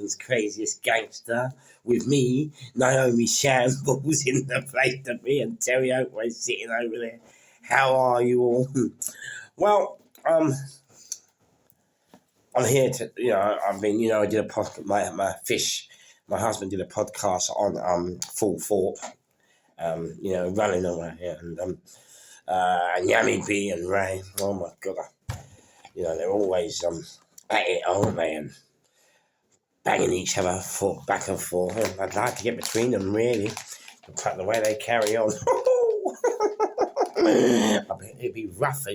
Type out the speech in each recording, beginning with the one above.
London's craziest gangster. With me, Naomi Shambles in the place to be, and Terry Oatway sitting over there. How are you all? Well, I'm here to, I did a podcast, my husband did a podcast on Full Thought, running away, and Yummy B and Ray. Oh my God, they're always at it, aren't they? And banging each other back and forth. I'd like to get between them, really. But the way they carry on, it'd be rough.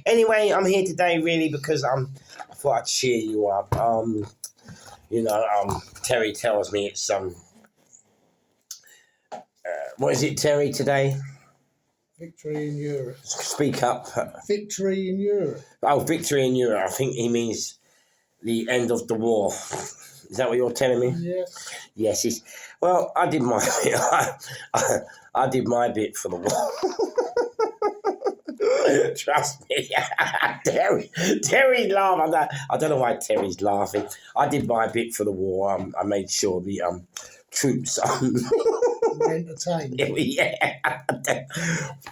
Anyway, I'm here today really because I thought I'd cheer you up. Terry tells me it's what is it, Terry, today? Victory in Europe. Speak up. Victory in Europe. Oh, victory in Europe. I think he means the end of the war. Is that what you're telling me? Yes. Yes. Well, I did my I did my bit for the war. Trust me. Terry laughed. I don't know why Terry's laughing. I did my bit for the war. I made sure the troops entertained. Yeah.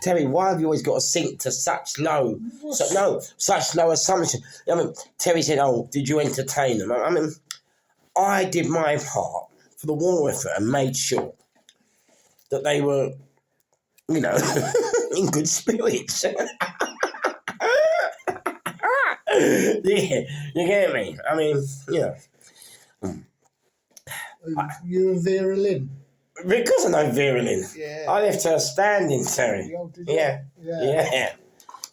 Terry, why have you always got to sink to such low assumption? I mean, Terry said, "Oh, did you entertain them?" I mean, I did my part for the war effort and made sure that they were, in good spirits. Yeah, you get me? I mean, You and Vera Lynn? Because I know Vera Lynn. Yeah. I left her standing, Terry. Oh, did you?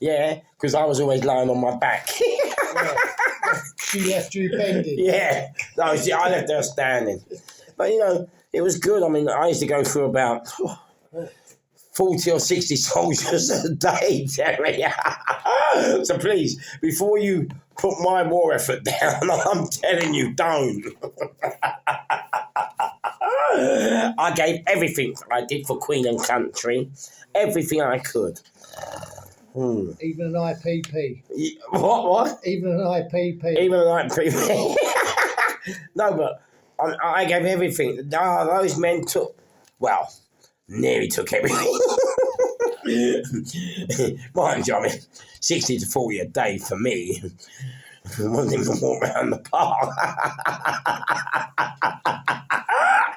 Yeah, because I was always lying on my back. Yeah. She left you pending. Yeah. No, I left her standing. But, it was good. I mean, I used to go through about 40 or 60 soldiers a day, Terry. So please, before you put my war effort down, I'm telling you, don't. I gave everything I did for Queen and Country, everything I could. Even an IPP. What? Even an IPP. Even an IPP. No, but I gave everything. Those men nearly took everything. Mind you, I mean, 60 to 40 a day for me. I wasn't even walk around the park.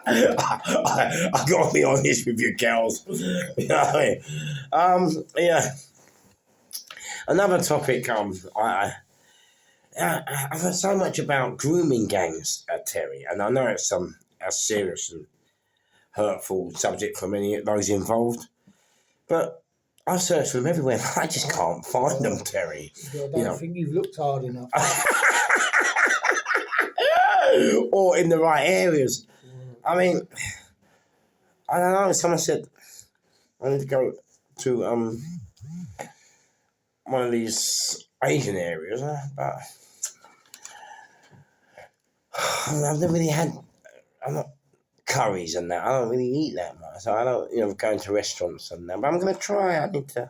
I got to be honest with you, girls. You know what I mean? Yeah. Another topic. I've heard so much about grooming gangs, Terry, and I know it's a serious and hurtful subject for many of those involved, but I've searched for them everywhere. I just can't find them, Terry. I don't think you've looked hard enough. Or in the right areas. I mean, I don't know. Someone said I need to go to one of these Asian areas, but I've never really had. I'm not curries and that. I don't really eat that much, so I don't, going to restaurants and that. But I'm going to try. I need to.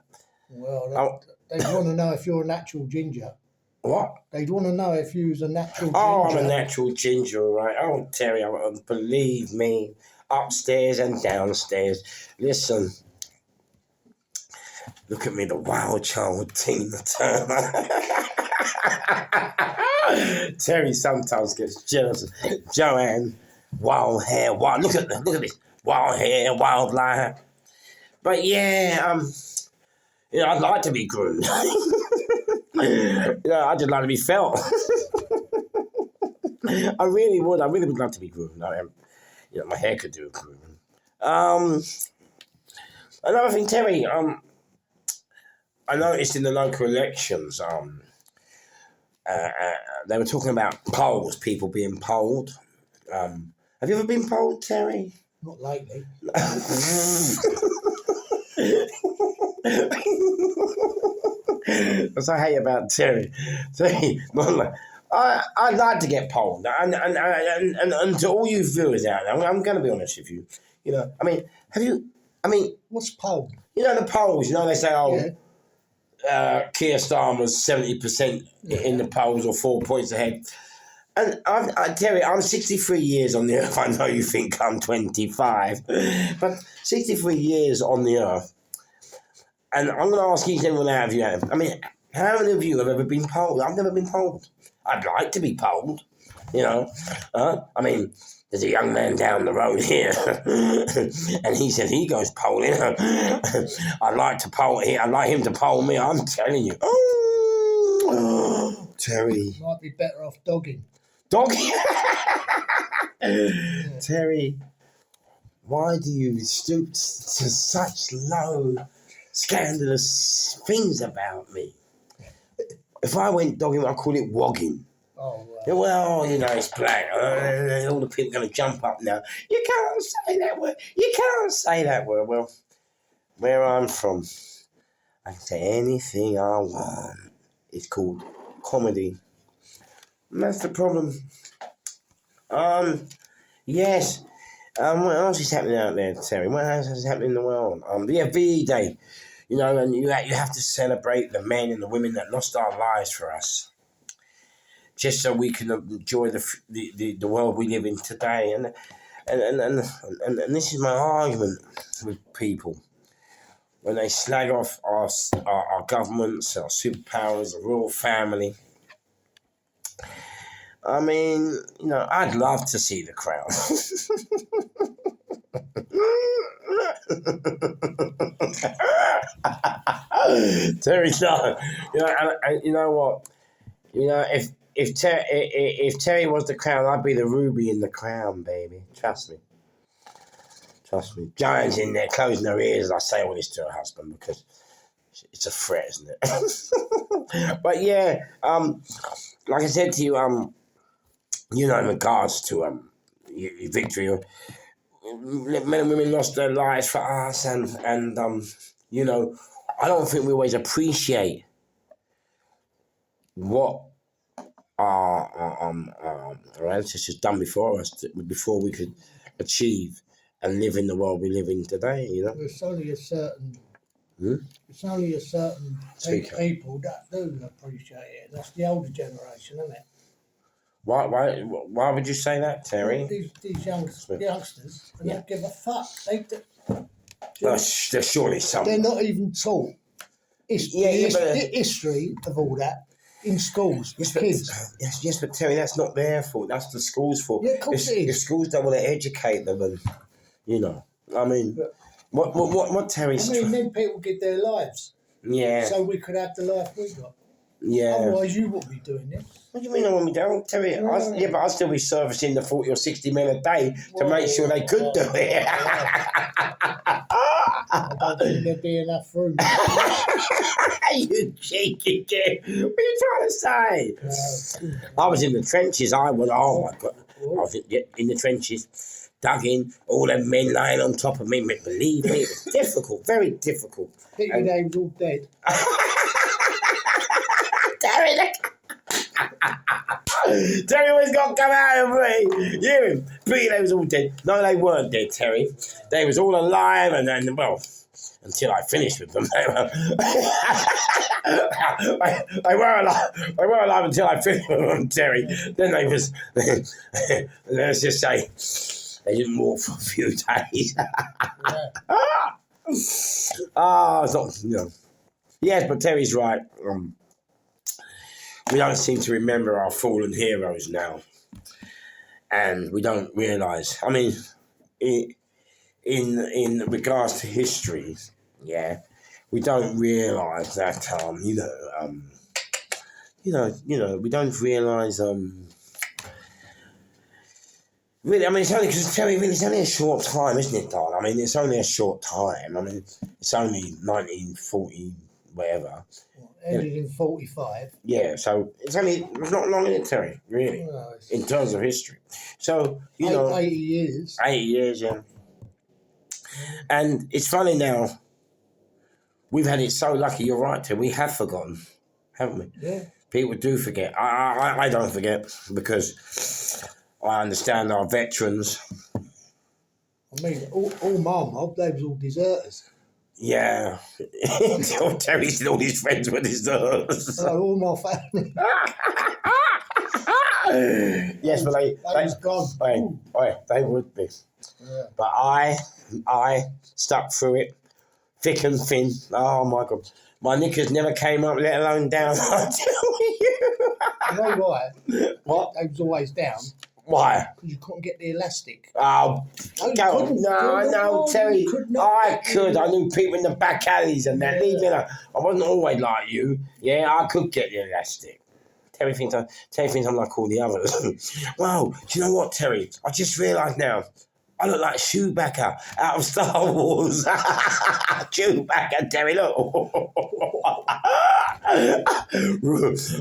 Well, they'd want to know if you're a natural ginger. What? They'd want to know if you was a natural ginger. Oh, I'm a natural ginger, all right. Oh, Terry, believe me, upstairs and downstairs. Listen, look at me, the wild child Tina Turner. Terry sometimes gets jealous. Joanne, wild hair, look at this, wild hair, wild life. But yeah, I'd like to be groomed. I just like to be felt. I really would love to be groomed. My hair could do a grooming. Another thing, Terry, I noticed in the local elections, they were talking about polls, people being polled. Have you ever been polled, Terry? Not lately. That's what I hate about Terry. I'd like to get polled, and to all you viewers out there, I'm going to be honest with you. I mean, what's poll? The polls. They say, Keir Starmer's 70% in the polls, or 4 points ahead. And Terry, I'm 63 years on the earth. I know you think I'm 25, but 63 years on the earth. And I'm going to ask each and every one out of you. I mean, how many of you have ever been polled? I've never been polled. I'd like to be polled, you know. I mean, there's a young man down the road here, and he said he goes polling. I'd like to poll him. I'd like him to poll me. I'm telling you. Oh, Terry. Might be better off dogging. Dogging? Terry, why do you stoop to such low, scandalous things about me? If I went dogging, I'd call it wogging. Oh, well, you know, it's black. All the people are going to jump up now. You can't say that word. You can't say that word. Well, where I'm from, I can say anything I want. It's called comedy. And that's the problem. Yes. What else is happening out there, Terry? What else is happening in the world? VE Day. You know, and you have to celebrate the men and the women that lost our lives for us, just so we can enjoy the world we live in today. And this is my argument with people when they slag off our governments, our superpowers, the royal family. I mean, you know, I'd love to see the Crown. Terry, no. You know what? You know, if Terry was the Crown, I'd be the ruby in the crown, baby. Trust me. Giant's in there closing her ears as I say all this to her husband because it's a threat, isn't it? But yeah, like I said to you, you know, in regards to victory, men and women lost their lives for us, and you know, I don't think we always appreciate what our ancestors done before us, before we could achieve and live in the world we live in today. You know, it's only a certain. It's only a certain people that do appreciate it. That's the older generation, isn't it? Why would you say that, Terry? These youngsters, they don't give a fuck. There's surely some. They're not even taught the history of all that in schools. Kids. Yes, but Terry, that's not their fault. That's the school's fault. Yeah, of course it is. The schools don't want to educate them, and you know, I mean, what Terry's. I mean, then people give their lives. Yeah. So we could have the life we got. Yeah. Otherwise, you wouldn't be doing this. What do you mean I wouldn't be doing? Terry, but I'd still be servicing the 40 or 60 men a day to make sure they could do it. I don't think there'd be enough room. You cheeky kid. What are you trying to say? I was in the trenches. I was in the trenches, dug in, all them men lying on top of me. Believe me, it was difficult, very difficult. Thinking they were all dead. Terry always got to come out and me. Hear him. Pretty they was all dead. No, they weren't dead, Terry. They was all alive and then, well, until I finished with them. They were alive. They were alive until I finished with them, Terry. Then they was, let's just say, they didn't walk for a few days. It's not, you know. Yes, but Terry's right. We don't seem to remember our fallen heroes now. And we don't realise, I mean, in regards to history, yeah, we don't realise that, we don't realise, really, I mean, it's only, because Terry, really, it's only a short time, isn't it, darling? I mean, it's only a short time. I mean, it's only 1940, whatever. Ended in 45. Yeah, so it's not long in it, Terry, really, in terms of history. So, 80 years. 80 years, yeah. And it's funny now, we've had it so lucky, you're right, Terry, we have forgotten, haven't we? Yeah. People do forget. I don't forget because I understand our veterans. I mean, all my mob, they was all deserters. Yeah. Terry said all his friends were deserters. So all my family. Yes, but they was gone. they would be. Yeah. But I stuck through it, thick and thin. Oh my God, my knickers never came up, let alone down. I tell you. You know why? What? They was always down. Why? Because you couldn't get the elastic. Oh, no, Terry. I could. I I knew people in the back alleys and that. Leave me alone. I wasn't always like you. Yeah, I could get the elastic. Terry thinks I'm like all the others. Wow, do you know what, Terry? I just realised now. I look like Chewbacca out of Star Wars. Chewbacca, Terry, look. I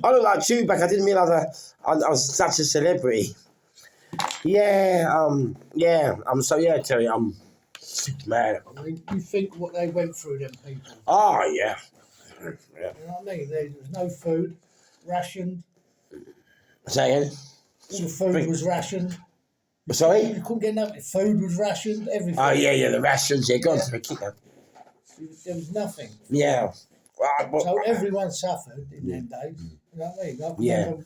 look like Chewbacca. I didn't realise I was such a celebrity. Yeah, so yeah, Terry, man. mean, you think what they went through, them people. Oh, yeah. You know what I mean? There was no food, rationed. Say again? All the food was rationed. Sorry? You couldn't get nothing. Food was rationed, everything. Oh, yeah, the rations. Yeah, go on, Terry, keep going. There was nothing. Yeah. So everyone suffered in them days. You know what I mean? I remember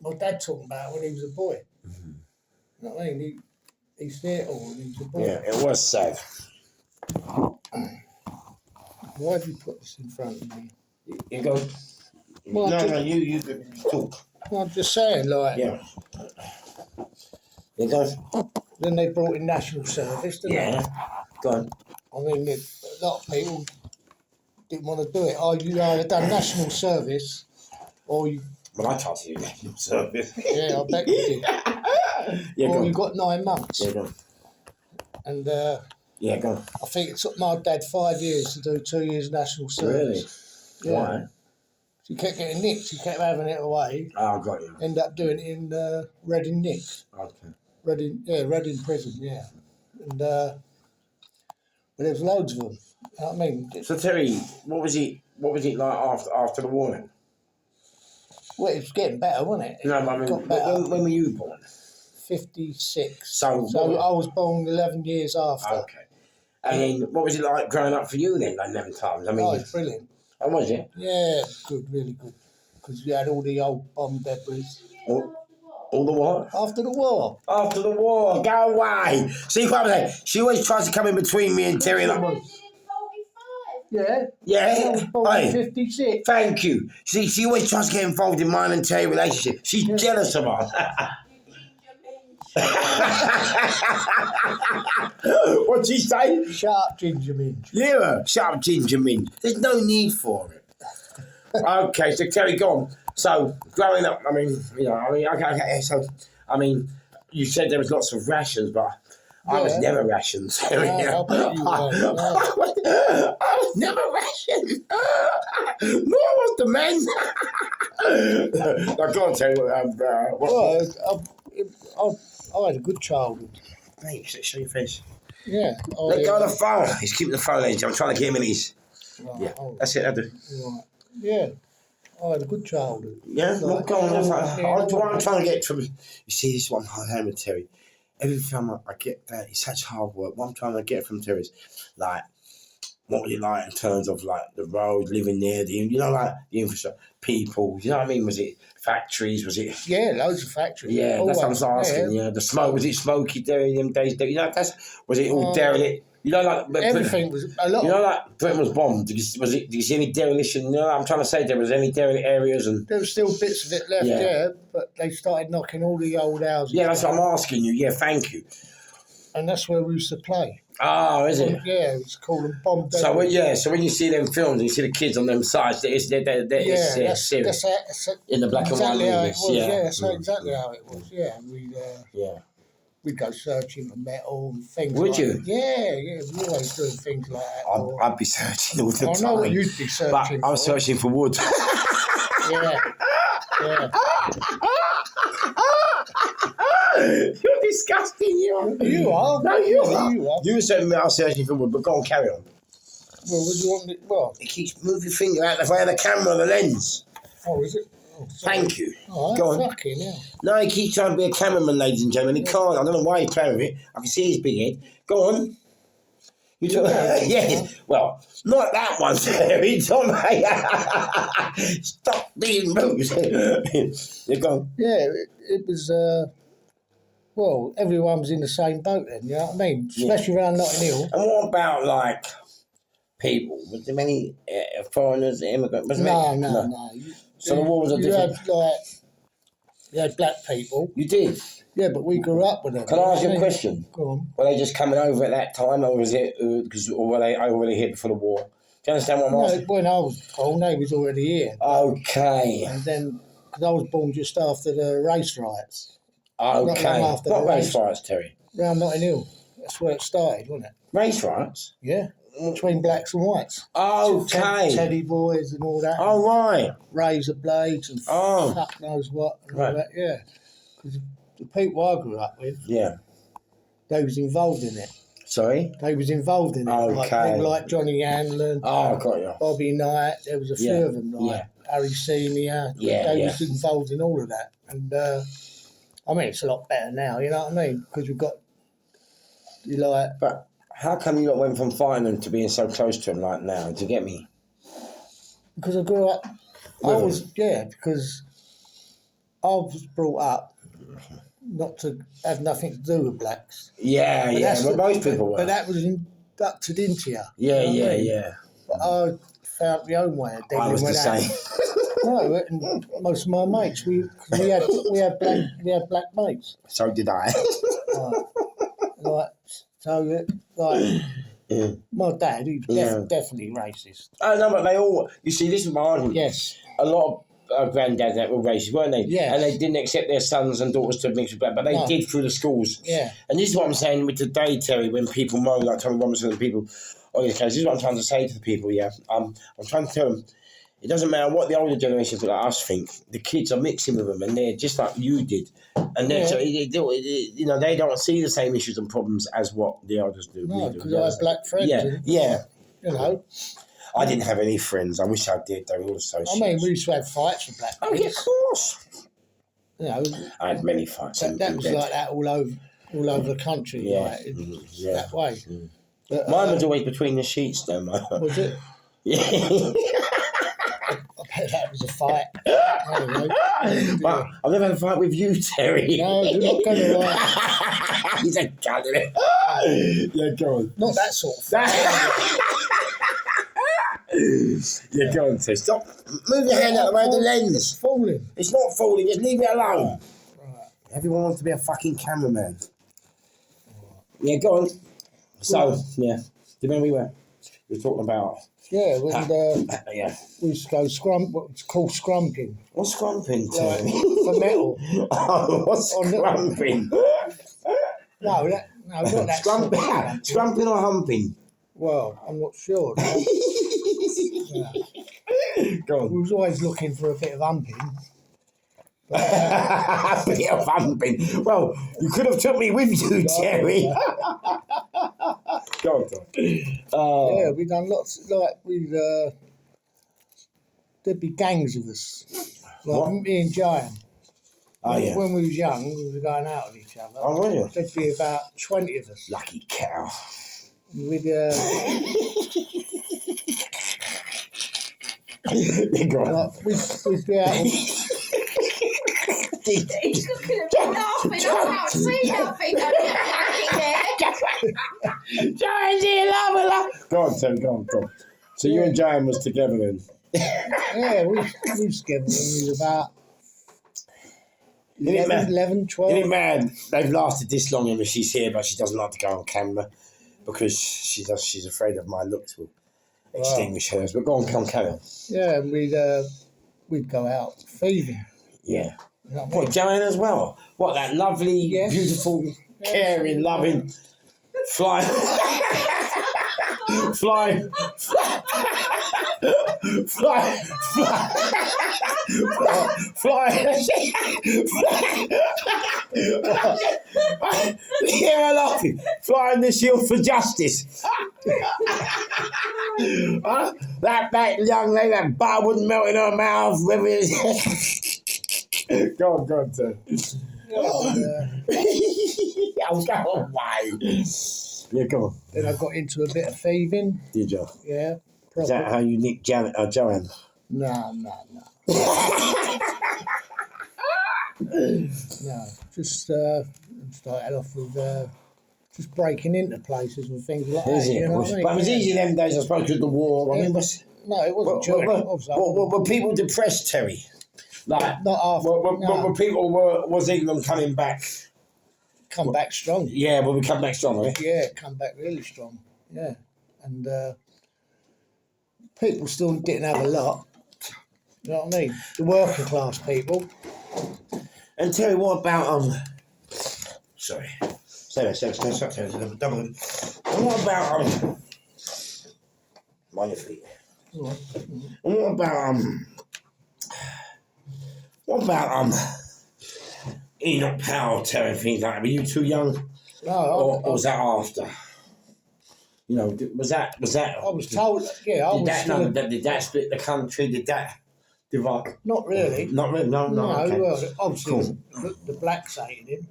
my dad talking about when he was a boy. Mm-hmm. You know what I mean? He see it all when he was a boy. Yeah, it was sad. Why have you put this in front of me? You go. Well, you talk. Well, I'm just saying, like. Yeah. You go. Then they brought in national service, didn't they? Go on. I mean, a lot of people didn't want to do it. Oh, you either done national service or you. Well, I can't see you national service. Yeah, I bet you did. Yeah, or you got 9 months. Yeah, go on. And yeah, go on. I think it took my dad 5 years to do 2 years national service. Really? Yeah. Why? He kept getting nicked. He kept having it away. Oh, got you. Ended up doing it in Reading Nick. Okay. Reading prison, yeah. And but there's loads of them. You know what I mean? So Terry, what was it like after the war then? Well, it was getting better, wasn't it? No, I mean, when were you born? 56. So I was born 11 years after. Okay. And then what was it like growing up for you then, like 11 times? I mean, oh, it's brilliant. Oh, was it? Yeah, good, really good. Because we had all the old bomb debris. All the what? After the war. After the war. Go away. See what I'm saying? She always tries to come in between me and Terry. Like, yeah. Yeah. I was born in 56. Thank you. See, she always tries to get involved in mine and Terry's relationship. She's jealous of us. What'd she say? Shut up, Ginger Minge. Yeah, shut up, Ginger Minge. There's no need for it. Okay, so Terry, go on. So, growing up, I mean, okay, so, I mean, you said there was lots of rations, but I was never rations. I bet you were. I was never rations. Nor was the men. Now, go on, Terry. I had a good childhood. Mate, show your face. Yeah. Let go of the phone. He's keeping the phone edge. I'm trying to get him in his. Right, yeah, that's it, I do. Right. Yeah. I had a good childhood. Yeah, well, go on. What I'm trying to get from you see, this is what I'm having with Terry. Every time I get that, it's such hard work. What I'm trying to get from Terry is, like, what was it like in terms of, like, the road, living there, like, the infrastructure, people, you know what I mean? Was it factories? Was it... Yeah, loads of factories. Yeah, always. That's what I was asking, yeah. The smoke, was it smoky there in them days? Was it all derelict? Everything was a lot. Like Britain was bombed. Did you see any dereliction? I'm trying to say there was any derelict areas and there was still bits of it left, but they started knocking all the old houses. Yeah, that's what I'm asking you. Yeah, thank you. And that's where we used to play. Oh, is it? Yeah, it's called them bomb. So when you see them films and you see the kids on them sides, it's serious. That's in the black and white movies. That's exactly how it was. Yeah, we'd go searching for metal and things. Would you? That. Yeah, we always doing things like that. I'd be searching all the time. I know what you'd be searching but I was searching for wood. yeah. You're disgusting, you are. You are. No, you are. You were saying I was searching for wood, but go on, carry on. Well, what do you want me? Well, it keeps moving your finger out the way of the camera, the lens. Oh, is it? Oh, thank you. Oh, go on. Fucking hell. No, he keeps trying to be a cameraman, ladies and gentlemen. He can't. I don't know why he's playing with it. I can see his big head. Go on. You took, yes. Well, not that one, Terry. Stop being rude. You're gone. Yeah, it was. Well, everyone was in the same boat then. You know what I mean? Especially around Notting Hill. And what about like people? Was there many foreigners, immigrants? No. So the war was a different. You had black people. You did. Yeah, but we grew up with them. Can I ask you a question? Go on. Were they just coming over at that time, or was it or were they already here before the war? Do you understand what I'm asking? No, when I was born, they was already here. Okay. And then, because I was born just after the race riots. Okay. What race riots, Terry? Round Notting Hill. That's where it started, wasn't it? Race riots? Yeah. Between blacks and whites. Okay. Teddy boys and all that. Oh, right. Razor blades and fuck knows what. And all that, yeah. Because the people I grew up with, they was involved in it. Sorry? They was involved in it. Okay. Like people like Johnny Hanlon, got you. Bobby Knight, there was a few of them, like Harry Senior. They was involved in all of that. And, I mean, it's a lot better now, you know what I mean? Because we've got, But how come you went from fighting them to being so close to them like now? Do you get me? Because I grew up, because I was brought up not to have nothing to do with blacks. But most people were. But that was inducted into you. Yeah. But I found my own way of dealing I was with the that. same. No, and most of my mates, we had black mates. So did I. My dad, he was definitely racist. Oh no, but they all. You see, this is my argument. Yes. A lot of granddads that were racist, weren't they? Yeah. And they didn't accept their sons and daughters to mix with black, but they did through the schools. Yeah. And this is what I'm saying with today, Terry, when people moan like Tommy Robinson and people on this case. This is what I'm trying to say to the people. I'm trying to tell them. It doesn't matter what the older generation like us think. The kids are mixing with them, and they're just like you did. And they're they don't see the same issues and problems as what the elders do. No, because I had black friends. Yeah. You know. I didn't have any friends. I wish I did. They were all associates. I mean, we used to have fights with black friends. Oh, yeah, of course. You know. I had many fights. That was like that all over the country. That way. Mm. But, mine was always between the sheets, though. Was it? Yeah. I bet that was a fight. But I've never had a fight with you, Terry. No, you're not going to lie. He's a gun, isn't it? Yeah, go on. Not that sort of fight. Yeah, go on, Terry. Stop. Move your hand out of the way of the lens. It's falling. It's not falling. Just leave it alone. Right. Everyone wants to be a fucking cameraman. Yeah, go on. So, do you remember we were talking about? Yeah, we used to go what's called scrumping. What's scrumping, Terry? For metal. Oh, what's scrumping? No, not that. Scrumping? Scrumping or humping? Well, I'm not sure. Go on. We was always looking for a bit of humping. A bit of humping. Well, you could have took me with you, Terry. Go on. Yeah, we done lots. There'd be gangs of us. Like me and Giant. When we was young, we were going out with each other. Oh, were you? There'd be about 20 of us. Lucky cow. We'd Go on. we'd be out. He's looking at me laughing. I can't see nothing. Go on, Tim. Go on. So you and Jan was together then? Yeah, we was together when we was about 11, 12. Isn't it mad? They've lasted this long and she's here, but she doesn't like to go on camera because she's afraid of my looks will extinguish hers. But go on, carry on. Yeah, and we'd go out thieving. Yeah. You know What, Joanne as well? What, that lovely, beautiful, caring, loving, fly, yeah, laughing, flying the shield for justice. That young lady, that butter wouldn't melt in her mouth. Go on, Ted. I'll go away. Yeah, go on. Then I got into a bit of thieving. Did you? Yeah. Is that how you nicked Joanne? No. No. Just started off with just breaking into places and things like that. Is it? You know what I mean? But it was easy them days, I suppose, with the war. I mean, no, it wasn't during. Were people depressed, Terry? Like, not after. Were people was England coming back? Come back strong. Yeah, we come back strong, right? Yeah, come back really strong. Yeah, and people still didn't have a lot. You know what I mean? The working class people. And Terry, what about Sorry. Sorry. And what about mind your feet. And what about Enoch Powell, Terry, things like that? Were you too young? No, or was that after? You know, was that? I was told. Yeah, Did that split the country? Did that divide? Not really. Not really. No. Okay. Well, obviously the blacks hated him.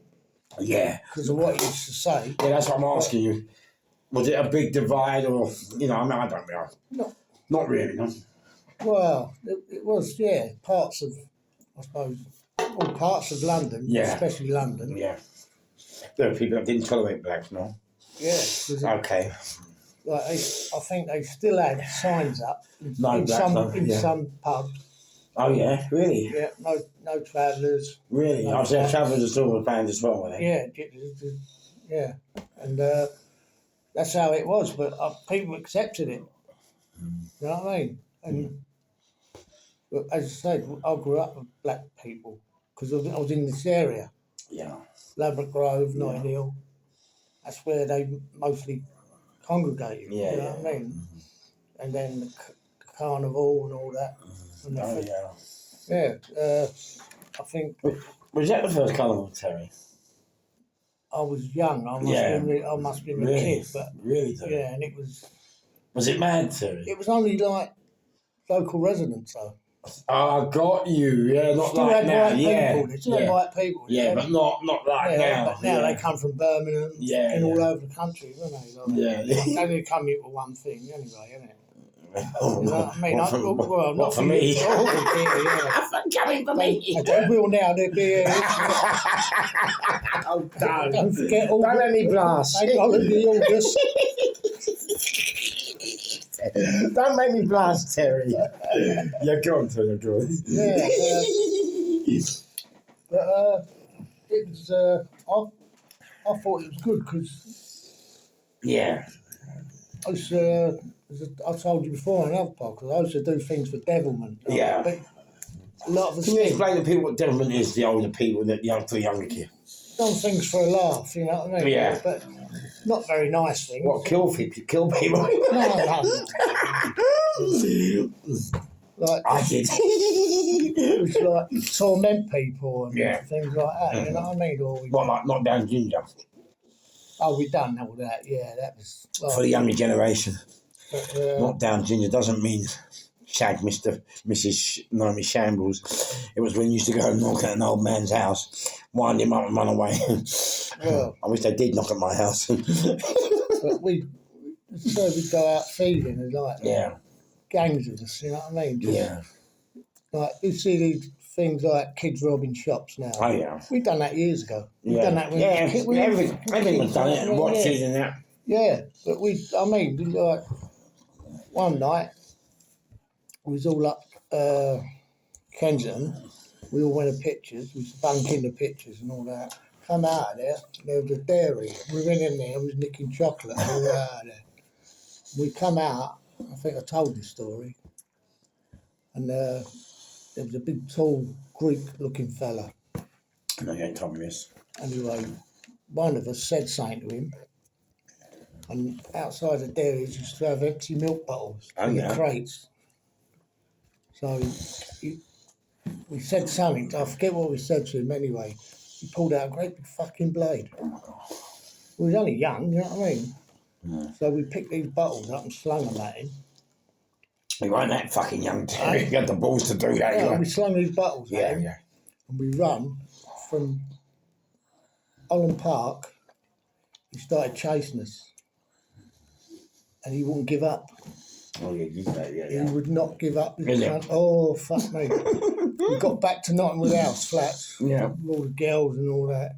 Yeah. Because of what he used to say. Yeah, that's what I'm asking you. Was it a big divide, or I mean, I don't know. No. Not really. No. Well, it was. Yeah, parts of, I suppose, all parts of London. Yeah. Especially London. Yeah. There were people that didn't tolerate blacks, no. Yeah. Okay. Like I think they still had signs up in some pubs. Oh yeah, really? Yeah, no travellers. Really? No I was travellers are still banned as well, were they? Yeah, and that's how it was. But people accepted it. You know what I mean? And but as I said, I grew up with black people because I was in this area. Yeah. Ladbroke Grove, Notting Hill. That's where they mostly congregated. Yeah, you know what I mean? And then the carnival and all that. And I think. Was that the first carnival, Terry? I was young. I must have been a kid, but really, Terry? Yeah, and it was. Was it mad, Terry? It was only like local residents, though. Oh, I got you. Yeah, not still like now. Still had white people. Yeah, but not like now. But now they come from Birmingham and all over the country, don't they? Like, they only come here for one thing, anyway, isn't it? You know what I mean? Not for me. Coming for me. They will now. They'll be here. Don't forget all. Don't let me blast. They got to be August. Don't make me blast, Terry. You're gone, Terry. You're gone. Yeah. But it was. I thought it was good because. Yeah. I told you before on another podcast, I used to do things for devilment. Yeah. But a lot of the Can you explain to people what devilment is, the older people, the younger kids? Done things for a laugh, you know what I mean? Yeah. But not very nice things. What, kill people? No. Like, I did. It was like torment people and things like that, you know what I mean? What, like knock down ginger? Oh, we done all that, yeah, that was... Like, for the younger generation. But, knock down ginger doesn't mean shag Mrs. Naomi Shambles. It was when you used to go and knock at an old man's house, wind him up and run away. Well, I wish they did knock at my house. But we'd go out feeding and like gangs of us, you know what I mean? Like, you see these things like kids robbing shops now. Oh, yeah. We've done that years ago. We've done that when everyone's done it and watched it and that. Yeah, but like, one night, we was all up Kensington. We all went to pictures. We spunk in the pictures and all that. Come out of there, there was a dairy. We went in there, we was nicking chocolate and all out of there. We come out, I think I told this story, and there was a big, tall, Greek-looking fella. No, you ain't told me this. Anyway, one of us said something to him, and outside the dairies used to have empty milk bottles in the crates. So we said something, I forget what we said to him anyway. He pulled out a great big fucking blade. We was only young, you know what I mean? Yeah. So we picked these bottles up and slung them at him. We weren't that fucking young, Terry. You had the balls to do that. Yeah, we slung these bottles at him. Yeah. And we run from Holland Park. He started chasing us. and he wouldn't give up. Oh, yeah, you say, yeah. He would not give up. Really? Oh, fuck me. We got back to Nottingwood House flats. Yeah. With all the girls and all that.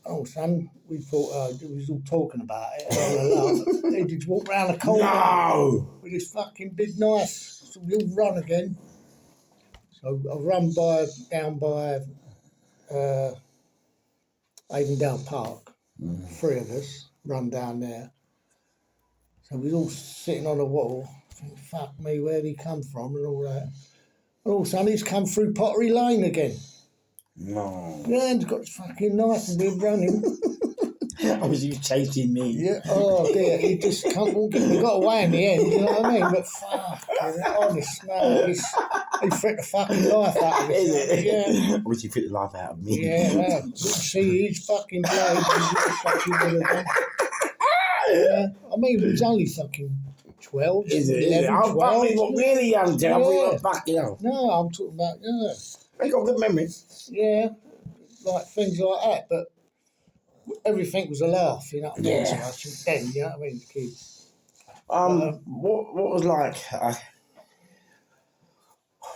Oh, son, we thought we was all talking about it. He just walked round the corner with his fucking big knife. So we all run again. So I run down by Avondale Park. 3 of us run down there. So we was all sitting on a wall, thinking, fuck me, where'd he come from and all that. And all of a sudden he's come through Pottery Lane again. No. Yeah, and he's got his fucking knife and we're running. I was you chasing me. Yeah, oh dear, he just can't get me. Got away in the end, you know what I mean? But fuck, honest, no, he fricked the fucking life out of us. Is it? Yeah. I wish he fricked the life out of me. Yeah, well, you see his fucking blade. Fucking would have done. Yeah, I mean, he was only fucking 12, Is it? 11, I'm 12. really young, Tim. Yeah. We were back, you know. No, I'm talking about, yeah. I got good memories. Yeah, like things like that, but everything was a laugh, you know what I mean? Yeah. So much then, you know what I mean, the kids. What was like?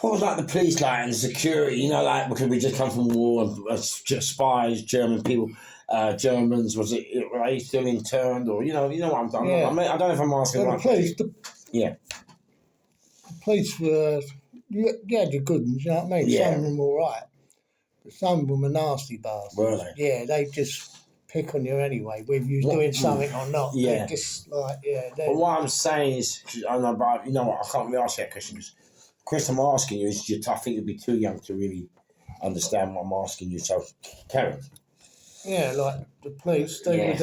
What was like the police like and the security? You know, like because we just come from war and spies, German people, Germans. Was it? Were they still interned or you know what I'm talking about? I mean, I don't know if I'm asking So right. the police were. You had your good ones, you know what I mean? Yeah. Some of them were all right, but some of them were nasty bastards. Were they? Yeah, they just pick on you anyway, whether you're doing something or not. Yeah. They just like, yeah. But what I'm saying is, 'cause I know, but you know what? I can't really ask that question because, Chris, I'm asking you is I think you'd be too young to really understand what I'm asking you. So, carry. Yeah, like the police, they would.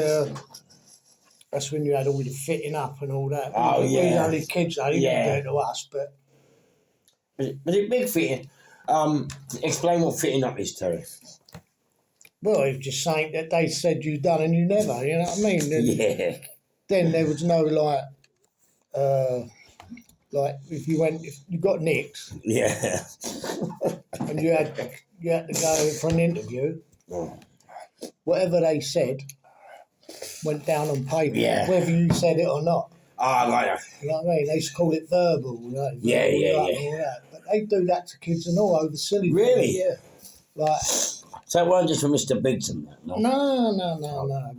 That's when you had all the fitting up and all that. Oh, we yeah. were only kids, they didn't do it to us, but. Was it big fitting? Explain what fitting up is, Terry. Well, it's just saying that they said you done and you never, you know what I mean? Yeah. Then there was no like if you got nicked Yeah. and you had to go for an interview, whatever they said went down on paper, whether you said it or not. I like that. You know what I mean? They used to call it verbal. You know, Yeah. All that. But they do that to kids and all over silly. Really? Yeah. Like. So it weren't just for Mr. Biggs and that, no? No.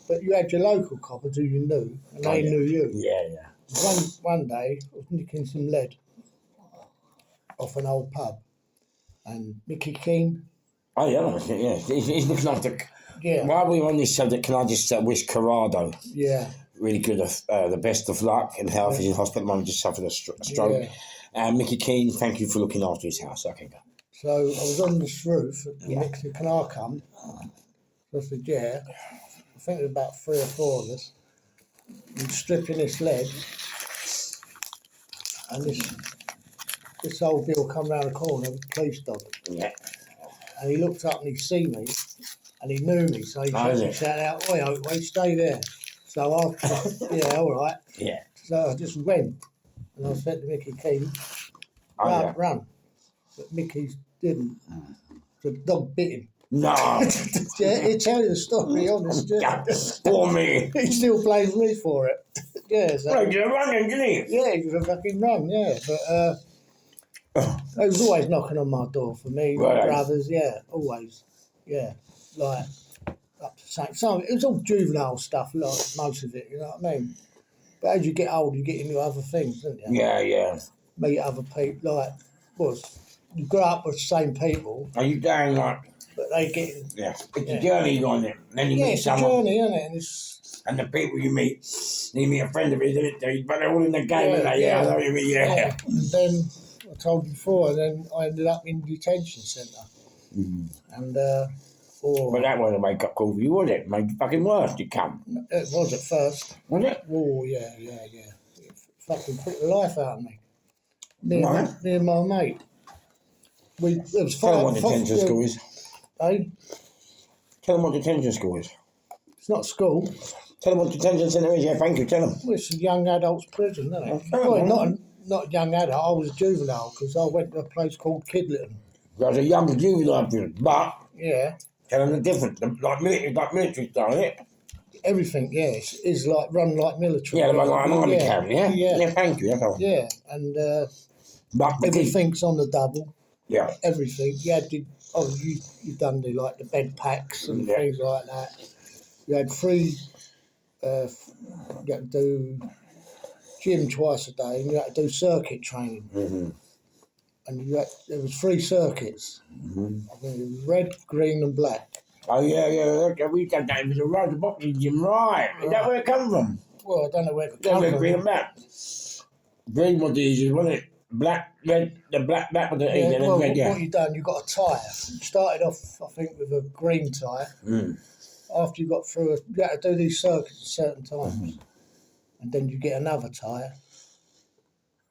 But you had your local coppers who you knew, and they knew you. Yeah. One day, I was nicking some lead off an old pub, and Mickey Keane. Oh, yeah. He's looking after... Yeah. While we're on this subject, can I just wish Corrado really good, the best of luck and health. He's in hospital at the moment, just suffered a stroke. Yeah. And Mickey Keane, thank you for looking after his house. Okay, go. So I was on this roof, and Nick said, "Can I come?" So I said, "Yeah." I think there were about 3 or 4 of us. And stripping this lead, and this old Bill come round the corner with a police dog. Yeah. And he looked up and he see me, and he knew me, so he shouted out, "Oi, Oatway, stay there." So I, yeah, all right. Yeah. So I just went, and I said to Mickey Keane, run. But Mickey didn't. The dog bit him. No. Yeah, he'll tell you the story, honest. For me. He still blames me for it. Yeah. So, Well, you're running, didn't he? yeah, he was a fucking run, yeah. But he was always knocking on my door for me, my brothers, yeah, always. Yeah, like, up to some, it was all juvenile stuff, like most of it, you know what I mean? But as you get older, you get into other things, don't you? Yeah. Meet other people, like, you grow up with the same people. Are you going like... But they get... Yeah. It's a journey you're on it. Then you meet it's someone. a journey, isn't it? And the people you meet a friend of his, isn't it? But they're all in the game, aren't they? Yeah, I know what you mean, yeah. And then, I told you before, and then I ended up in detention centre. Mm. And, But that wasn't a wake-up call for you, was it? Made it fucking worse, you come. It was at first. Was it? Oh, yeah. It fucking pricked the life out of me. Me and my mate. It was Tell them what detention school is. Eh? Tell them what detention school is. It's not school. Tell them what detention centre is. Yeah, thank you. Tell them. Well, it's a young adults prison, isn't it? Not a young adult. I was a juvenile because I went to a place called Kidlington. I was a young juvenile prison, but yeah, tell them the difference. Like military style, isn't it? everything, yeah. It's like run like military. Yeah, like an army camp, yeah? Yeah. Thank you, that's all. Yeah, and But everything's on the double. yeah. Everything. You've done the bed packs and things like that. You had three. You had to do gym twice a day, and you had to do circuit training. Mm-hmm. And there was 3 circuits. Mm-hmm. I think it was red, green, and black. Oh, yeah, we done that. It was a road boxing gym, right. Is that where it come from? Well, I don't know where it Yeah, come where from. green and black. Green was the easiest, wasn't it? Black, red, the black was the easiest, and red, yeah. What you done, you got a tyre. You started off, I think, with a green tyre. Mm. After you got through, you had to do these circuits at certain times. And then you get another tyre.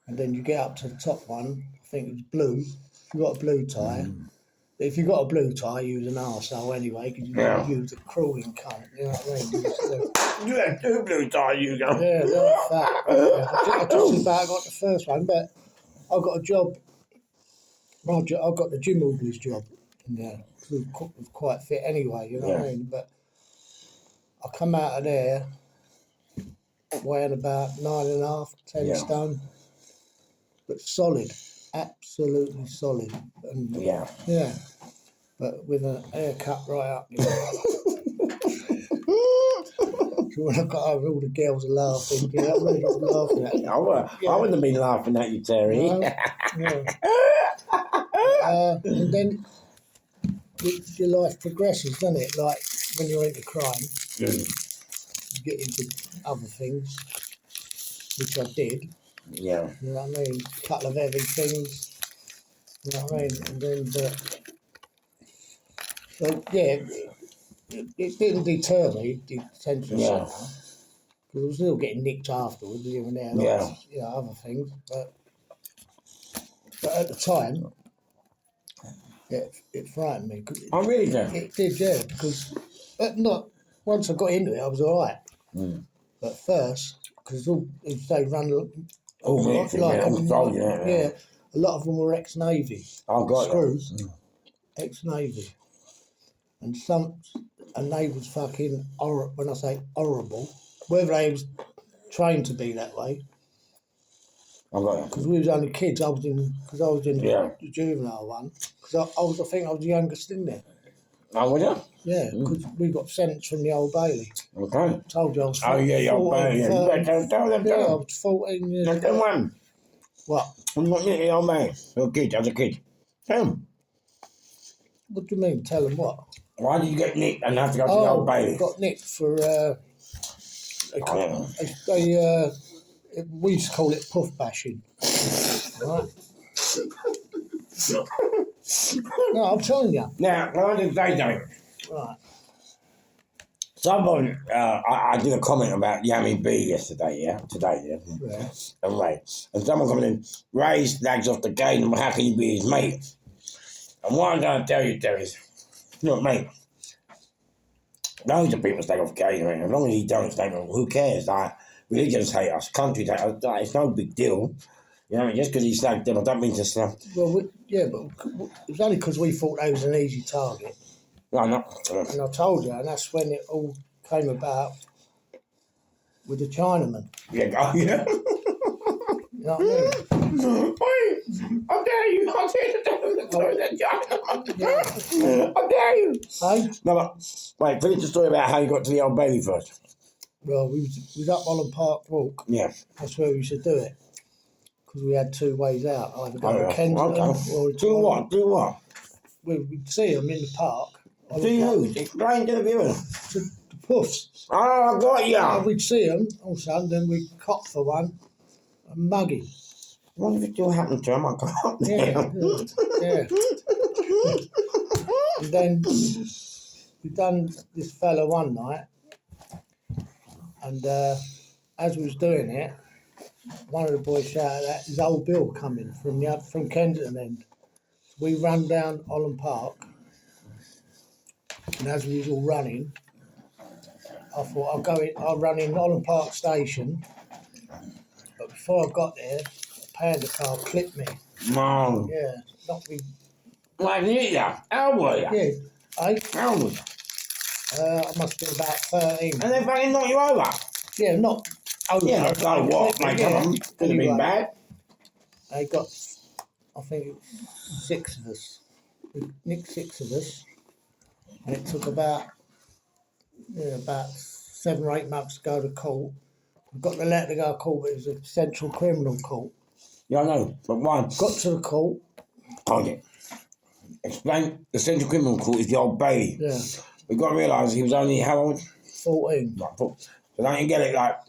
And then you get up to the top one, I think it was blue. If you got a blue tyre. If you got a blue tyre, you was an arsehole anyway, because you was a crawling cunt, you know what I mean? You had 2 blue ties, you go. Yeah, they're fat. Yeah. I just about got the first one, but I got a job. I got the gym orderly's job. Yeah, because I was quite fit anyway, you know what I mean? But I come out of there weighing about 9.5, 10 stone, but solid, absolutely solid. And Yeah. But with a haircut right up. You know. So when I got over, all the girls are laughing. You know, really laughing at me. I wouldn't have been laughing at you, Terry. And then your life progresses, doesn't it? Like when you're into crime, you get into other things, which I did. Yeah. You know what I mean? A couple of heavy things. You know what I mean? And then, it didn't deter me, the detention centre. Because I was still getting nicked afterwards, here and there, like, other things. But at the time, it frightened me. Oh, really, Joe? It did, yeah, because once I got into it, I was all right. But first, because they run a lot of them were ex-Navy. Oh, God. Screws, ex-Navy. And they was fucking horrible. When I say horrible, whether they was trained to be that way. Because we was only kids. I was in the juvenile one. Because I think I was the youngest in there. Oh, was you? Yeah, because we got sentenced from the Old Bailey. Okay. I told you I was 14. Oh, yeah, the Old Bailey. You better tell them. Yeah, I was 14 years old. Tell them. What? I'm not the Old Bailey. You're a kid. I was a kid. Tell them. What do you mean? Tell them what? Why did you get nicked and have to go to the Old Bailey? I got nicked for, we used to call it puff bashing. Right? No, I'm telling you. Now, when I did say something, Right. someone, I did a comment about Yummy B yesterday, today, Yeah. And Ray. And someone coming in, Ray snags off the gate, and how can you be his mate? And what I'm going to tell you, Terry, is, look, mate, loads of people stay off gate, as long as you don't stay off, who cares? Like, religions hate us, countries hate us, like, it's no big deal. You know, just because he snagged them, I don't mean to snap. Well, but it was only because we thought they was an easy target. No, no. And I told you, and that's when it all came about with the Chinaman. Yeah, oh, yeah. You know what I mean? Wait, I dare you, I dare you to tell the story that Chinaman. I dare you. Hey? No, but, wait, finish the story about how you got to the Old Bailey first. Well, we was up Holland Park Walk. Yeah. That's where we should do it. Because we had 2 ways out. Either go to Okay. Kensington or Do what? Do what? We'd see them in the park. Do you? Explain to the viewers. To the puffs. Oh, I got ya. And we'd see them also, and then we'd cop for one and mug him. What if it still happened to him? I can't. Yeah. And then we done this fella one night, and as we was doing it, one of the boys shouted out, "There's old Bill coming from Kensington end." So we ran down Holland Park, and as we was all running, I thought I'll run in Holland Park station. But before I got there, a panda car clipped me. No. Yeah, knocked me. Like, yeah. How were you? Yeah, How were you? I must be about 13. And they fucking knock you over. Yeah, not over. Yeah, that's like what, mate? Come on. Could have been bad. They got, I think it was 6 of us. We nicked 6 of us. And it took about 7 or 8 months to go to court. We got the letter to go to court, but it was a central criminal court. Yeah, I know. But one. Got to the court. Hold it. Explain. The Central Criminal Court is the Old Bailey. Yeah. We've got to realise he was only how old? 14. Right, so don't you get it? Like,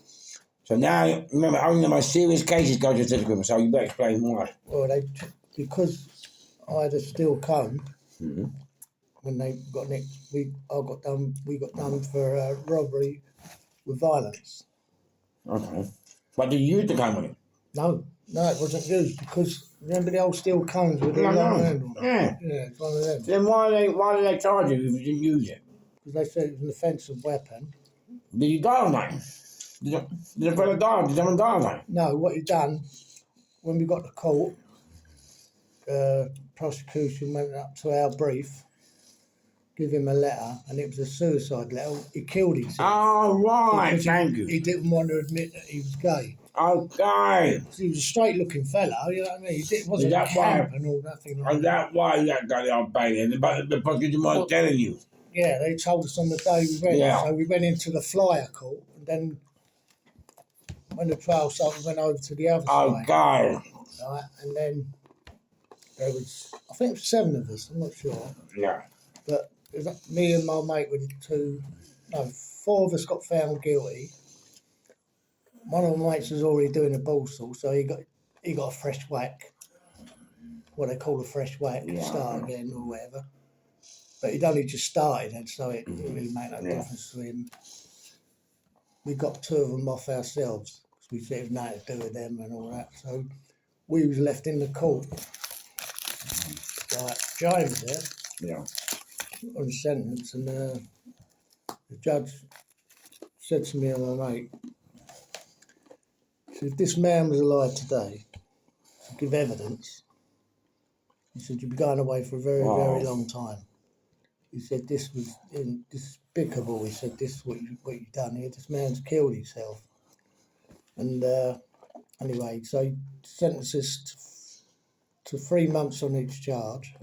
so now, remember, only the most serious cases go to the Central Criminal. So you better explain why. Well, because I had a steel cone. Mm-hmm. When they got nicked, we got done for robbery with violence. Okay. But did you use the gun on it? No, it wasn't used because remember the old steel cones with the long handle? Yeah. Yeah, it's one of them. Then why did they charge you if you didn't use it? Because they said it was an offensive weapon. Did you die on that? Did the fella die? Did someone die on that? No, what he done when we got to court, prosecution went up to our brief, give him a letter, and it was a suicide letter. He killed himself. Oh, right. Because Thank you. He didn't want to admit that he was gay. Okay. He was a straight-looking fella, you know what I mean? He wasn't Is that camp why? and all that thing like And that's why you got the Old Bailey. But the prosecution weren't telling you. Yeah, they told us on the day we went. Yeah. So we went into the flyer court, and then when the trial started, we went over to the other side. Okay. Right, and then there was, I think it was 7 of us, I'm not sure. Yeah. But it was me and my mate were 4 of us got found guilty. One of my mates was already doing a ball saw, so he got a fresh whack. What they call a fresh whack, start again or whatever. But he'd only just started, and so it didn't really make no difference to him. We got 2 of them off ourselves because we said it was nothing to do with them and all that. So we was left in the court. Like James there, on sentence, and the judge said to me and my mate, he said, if this man was alive today to give evidence, he said, you'd be going away for a very, very long time. He said, this was despicable. He said, this is what you've done here. This man's killed himself. And anyway, so he sentenced us to 3 months on each charge.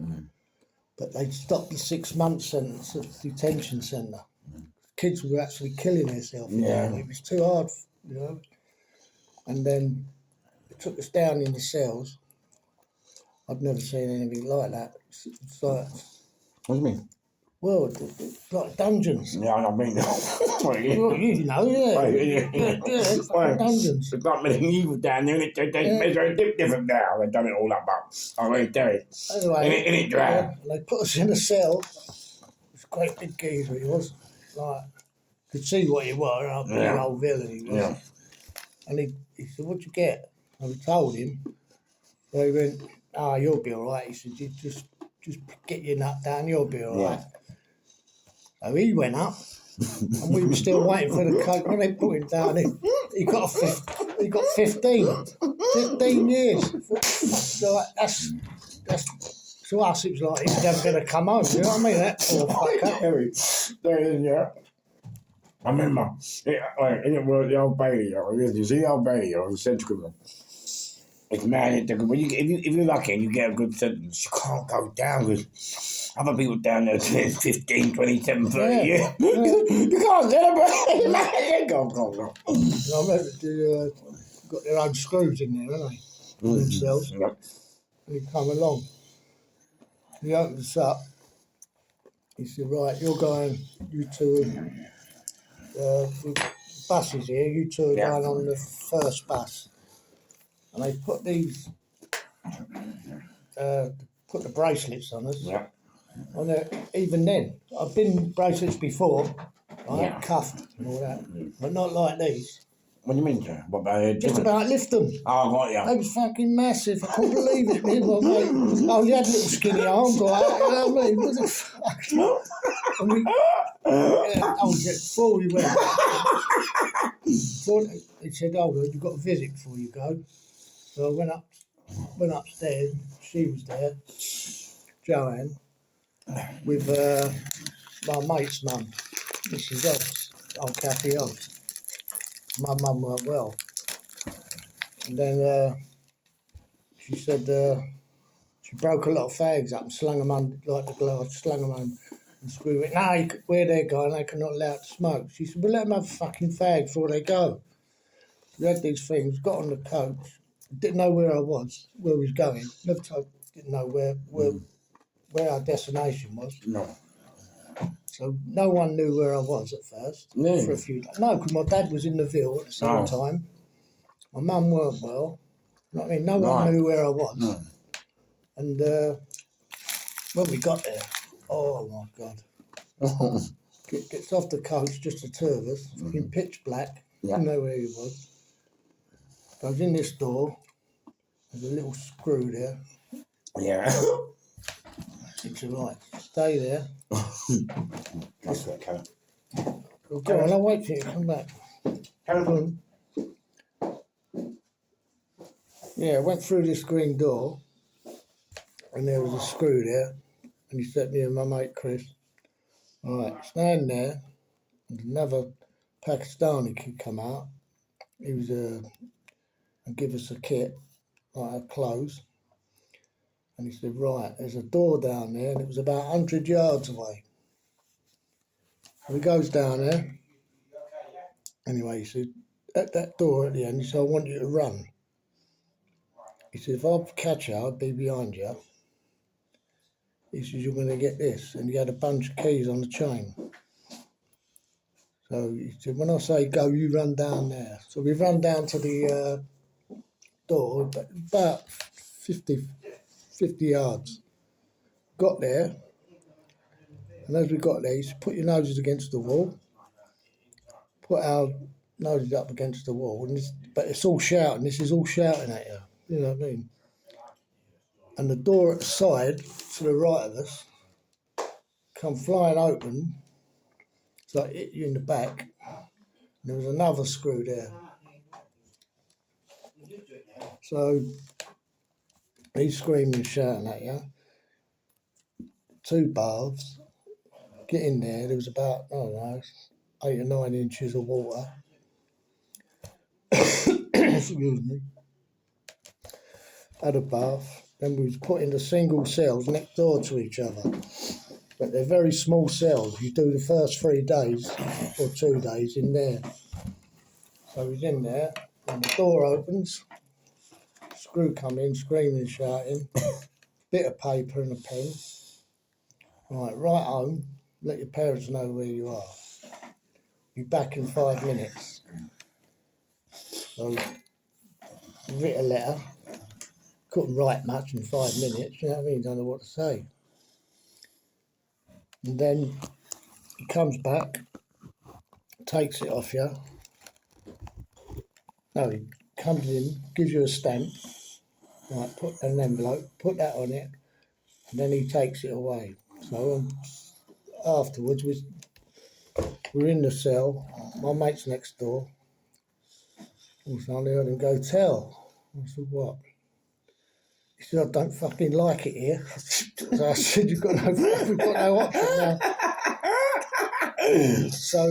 But they stopped the 6-month sentence at the detention centre. Kids were actually killing themselves. Yeah. It was too hard, you know. And then they took us down in the cells. I'd never seen anything like that. It's like, What do you mean? well, it's like dungeons. Yeah, I mean, Well, you know, it's like dungeons. There's not many evil down there, and it's very different now. They've done it all up, but I'm going to tell you. Anyway, In it dry. they put us in a cell. It was a great big geezer he was. Like, could see what he was, a big old villain he was. Yeah. And he said, what'd you get? And we told him. So he went, you'll be all right. He said, you just get your nut down, you'll be all right. So he went up, and we were still waiting for the coke. When they put him down, he got 15. 15 years. So that's to us, it was like he's never going to come home. You know what I mean? That poor fucker. Yeah. I remember, it was the Old Bailey, you see the Old Bailey, or the Central Criminal. It's mad. If you're lucky and you get a good sentence, you can't go down because other people down there doing 15, 27, 30 years. You can't celebrate, man. Go. I remember they got their own screws in there, haven't they? Themselves. Yep. And he come along. He opened us up. He said, right, you're going, you two, buses here, you two are going on the first bus. And they put put the bracelets on us. Yeah. And even then, I've been bracelets before, right, cuffed and all that, but not like these. What do you mean, sir? Just about lift them. Oh, got you. They was fucking massive. I couldn't believe it. Me and my mate. I only had little skinny arms like that. You know what I mean? What the fuck? And before we went, he said, "Oh, you've got a visit before you go." So I went upstairs. She was there, Joanne, with my mate's mum. Mrs. Hobbs, old Kathy Hobbs. My mum weren't well. And then she said she broke a lot of fags up and slung them under, like the glass, slung them on and screwed it. No, where they're going, they cannot allow it to smoke. She said, well, let them have a fucking fag before they go. We had these things, got on the coach, didn't know where I was, where we was going. Never told, didn't know where our destination was. No. So no one knew where I was at first. Really? For a few days. No, because my dad was in the Ville at the same time. My mum weren't well. You know what I mean? No one knew where I was. No. And when we got there, oh my God. Gets off the coach, just the two of us, in pitch black. Yeah. Didn't know where he was. Goes in this door. There's a little screw there. Yeah. It's all right. Stay there. That's what kind of. Go on, I'll wait till you come back. Carry Yeah, I went through this green door, and there was a screw there, and he said to me and my mate Chris, all right, stand there, and another Pakistani kid come out. He was and give us a kit, like our clothes, and he said, right, there's a door down there, and it was about 100 yards away. And he goes down there. Anyway, he said, at that door at the end, he said, I want you to run. He said, if I catch you, I'll be behind you. He said, you're going to get this. And he had a bunch of keys on the chain. So he said, when I say go, you run down there. So we run down to the door, about 50 yards. Got there. And as we got there, he said, put your noses against the wall. Put our noses up against the wall. But it's all shouting. This is all shouting at you. You know what I mean? And the door at the side, to the right of us, come flying open. It's like hit you in the back. And there was another screw there. So he's screaming and shouting at you. 2 baths. Get in there. There was about, I don't know, 8 or 9 inches of water. Excuse me. Had a bath. Then we was put into single cells next door to each other. But they're very small cells. You do the first 3 days or 2 days in there. So he's in there, and the door opens. Screw come in, screaming and shouting. Bit of paper and a pen. Right home. Let your parents know where you are. Be back in 5 minutes. So writ a letter. Couldn't write much in 5 minutes. You know what I mean? Don't know what to say. And then he comes back, takes it off you. No, he comes in, gives you a stamp, right, put an envelope, put that on it, and then he takes it away. So afterwards, we're in the cell, my mate's next door. All of a sudden I heard him go, tell. I said, what? He said, I don't fucking like it here. So I said, we've got no option now. So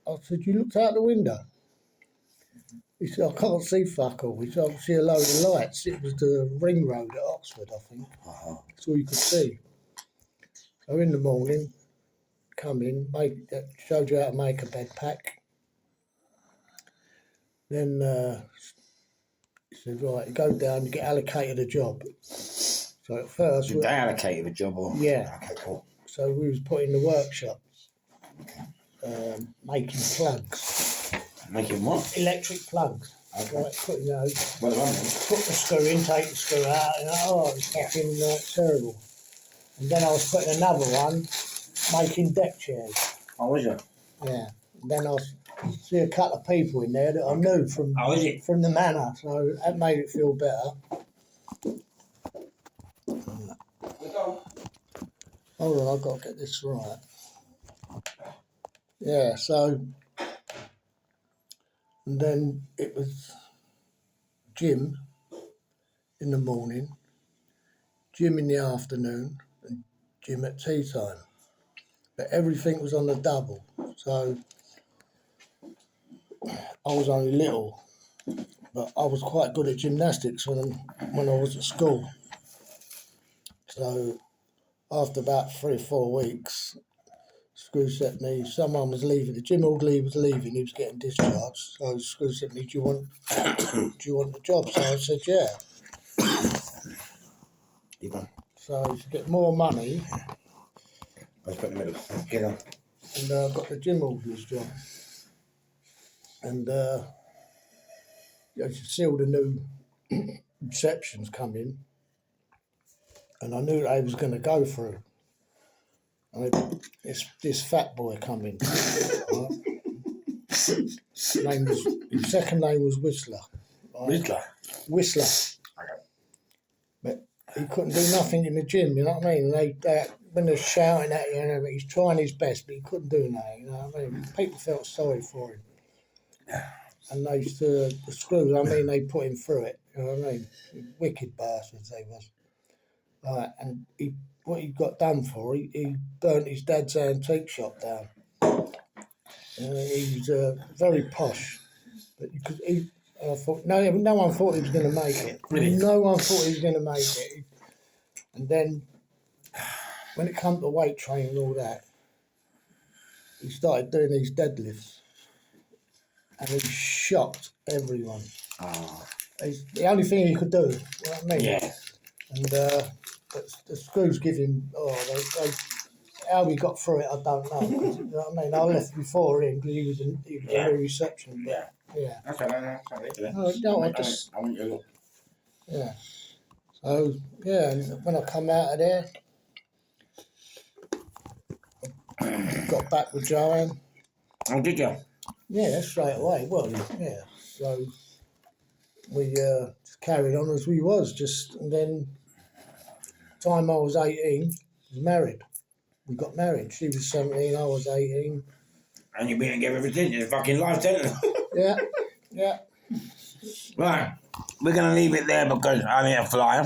I said, you looked out the window? He said, I can't see fuck all. He said, I can see a load of lights. It was the ring road at Oxford, I think. That's all you could see. So in the morning, come in, showed you how to make a bed pack. Then he said, right, you go down, you get allocated a job. So at first... Did they allocate a job or? Yeah. Okay, cool. So we was put in the workshops, making plugs. Making what? Electric plugs. Okay. Like putting those, Well done, put the screw in, take the screw out, and oh, it's fucking terrible. And then I was putting another one, making deck chairs. Oh, was you? Yeah. And then I see a couple of people in there that I knew from from the manor, so that made it feel better. Hold on, I've got to get this right. Yeah, so, and then it was Jim in the morning, Jim in the afternoon, and Jim at tea time. But everything was on the double. So So I was only little, but I was quite good at gymnastics when I was at school. So after about 3 or 4 weeks, Screw said to me, someone was leaving, the gym orderly was leaving, he was getting discharged. So Screw said to me, do you want the job? So I said, yeah. So to get more money, Let's put in the middle. Get on. and I got the gym orderly's job. And you could see all the new receptions come in, and I knew they was going to go through. And this fat boy come in. Right? His second name was Whistler. Right? Whistler. Okay. But he couldn't do nothing in the gym, you know what I mean? When they're shouting at you, he's trying his best, but he couldn't do nothing, you know what I mean? People felt sorry for him. And they used to, the Screws, they put him through it, you know what I mean? Wicked bastards they was. Right, and what he got done for, he burnt his dad's antique shop down. He was very posh, but I thought no one thought he was going to make it. Really? No one thought he was going to make it. And then when it come to weight training and all that, he started doing these deadlifts, and he shocked everyone. Oh. It's the only thing he could do. You know what I mean? Yeah. And the Screws give him. How we got through it, I don't know. You know what I mean? I left before him because he was a new reception. Yeah. Yeah. That's all right. I want you to look. Yeah. So yeah, and when I come out of there, I got back with Joanne. Oh, did you? Yeah, straight away. Well, yeah. So we just carried on as we was. And then time I was 18, I was married. We got married. She was 17, I was 18. And you've been together ever since. It's fucking life, isn't it? Yeah. Right. We're going to leave it there because I need a flyer.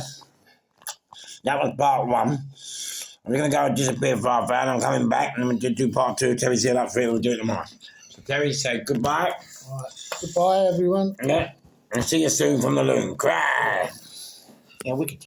That was part 1. I'm going to go disappear for half an hour. I'm coming back and I'm going to do part 2. Terry's here up for it. We'll do it tomorrow. So Terry, say goodbye. All right. Goodbye, everyone. Yeah. And see you soon from the loom. Cry. Yeah, wicked.